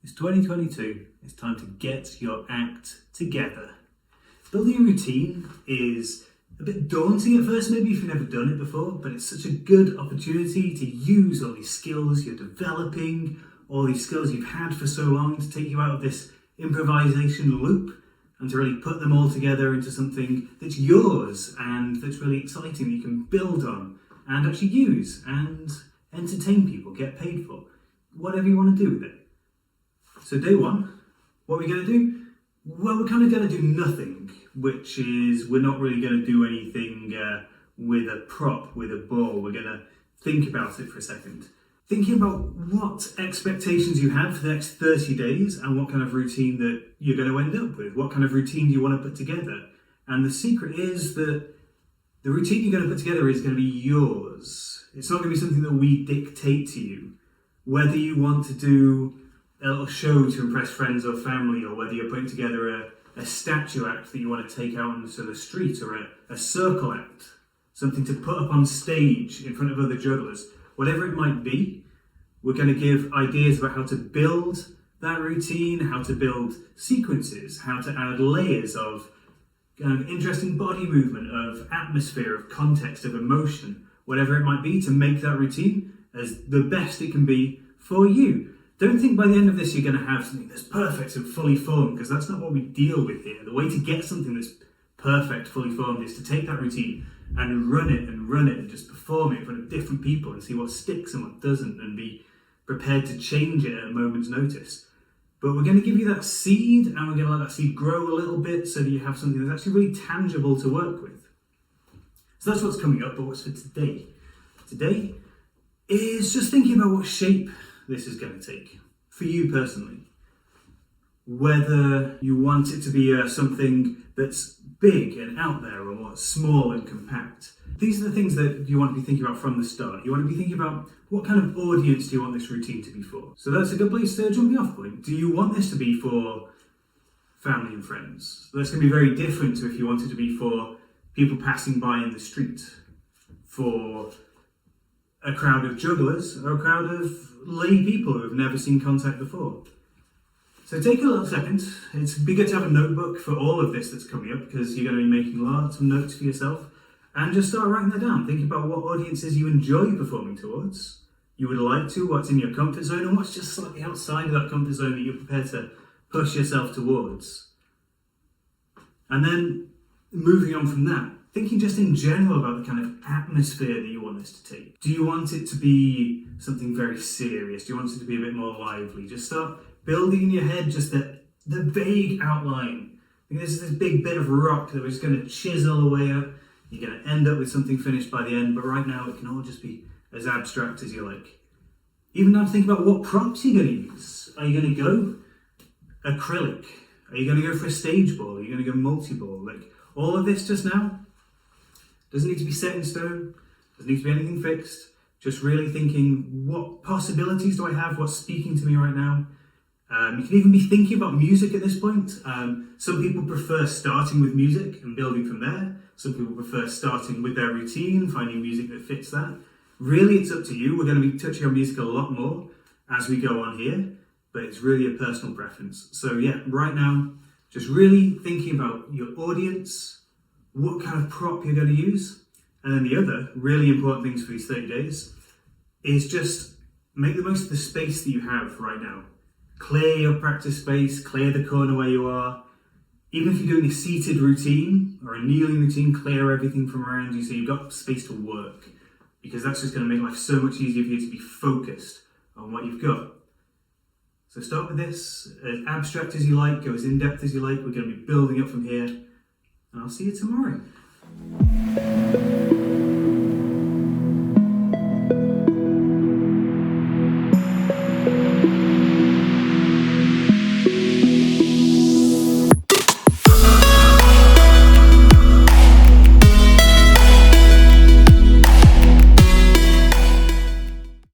It's 2022, it's time to get your act together. Building a routine is a bit daunting at first, maybe if you've never done it before, but it's such a good opportunity to use all these skills you're developing, all these skills you've had for so long, to take you out of this improvisation loop and to really put them all together into something that's yours and that's really exciting that you can build on and actually use and entertain people, get paid for, whatever you want to do with it. So day one, what are we going to do? Well, we're kind of going to do nothing, which is we're not really going to do anything with a prop, with a ball. We're going to think about it for a second. Thinking about what expectations you have for the next 30 days and what kind of routine that you're going to end up with. What kind of routine do you want to put together? And the secret is that the routine you're going to put together is going to be yours. It's not going to be something that we dictate to you. Whether you want to do a little show to impress friends or family, or whether you're putting together a statue act that you want to take out onto the street, or a circle act, something to put up on stage in front of other jugglers, whatever it might be, we're going to give ideas about how to build that routine, how to build sequences, how to add layers of kind of interesting body movement, of atmosphere, of context, of emotion, whatever it might be, to make that routine as the best it can be for you. Don't think by the end of this you're going to have something that's perfect and fully formed, because that's not what we deal with here. The way to get something that's perfect, fully formed, is to take that routine and run it and just perform it in front of different people and see what sticks and what doesn't, and be prepared to change it at a moment's notice. But we're going to give you that seed, and we're going to let that seed grow a little bit so that you have something that's actually really tangible to work with. So that's what's coming up, but what's for today? Today is just thinking about what shape this is going to take for you personally. Whether you want it to be something that's big and out there, or what's small and compact. These are the things that you want to be thinking about from the start. You want to be thinking about what kind of audience do you want this routine to be for. So that's a good place to jump the off point. Do you want this to be for family and friends? That's going to be very different to if you want it to be for people passing by in the street, for a crowd of jugglers, or a crowd of lay people who have never seen contact before. So take a little second. It's be good to have a notebook for all of this that's coming up, because you're going to be making lots of notes for yourself, and just start writing that down. Think about what audiences you enjoy performing towards, you would like to, what's in your comfort zone, and what's just slightly outside of that comfort zone that you're prepared to push yourself towards. And then moving on from that, thinking just in general about the kind of atmosphere that you want this to take. Do you want it to be something very serious? Do you want it to be a bit more lively? Just start building in your head just the vague outline. I think this is this big bit of rock that we're just going to chisel away at. You're going to end up with something finished by the end, but right now it can all just be as abstract as you like. Even now to think about what props you're going to use. Are you going to go acrylic? Are you going to go for a stage ball? Are you going to go multi-ball? Like, all of this just now doesn't need to be set in stone, doesn't need to be anything fixed, just really thinking, what possibilities do I have, what's speaking to me right now? You can even be thinking about music at this point. Some people prefer starting with music and building from there. Some people prefer starting with their routine, finding music that fits that. Really, it's up to you. We're going to be touching on music a lot more as we go on here, but it's really a personal preference. So yeah, right now, just really thinking about your audience, what kind of prop you're going to use. And then the other really important things for these 30 days is just make the most of the space that you have right now. Clear your practice space, clear the corner where you are. Even if you're doing a seated routine or a kneeling routine, clear everything from around you so you've got space to work, because that's just going to make life so much easier for you to be focused on what you've got. So start with this, as abstract as you like, go as in-depth as you like. We're going to be building up from here. And I'll see you tomorrow.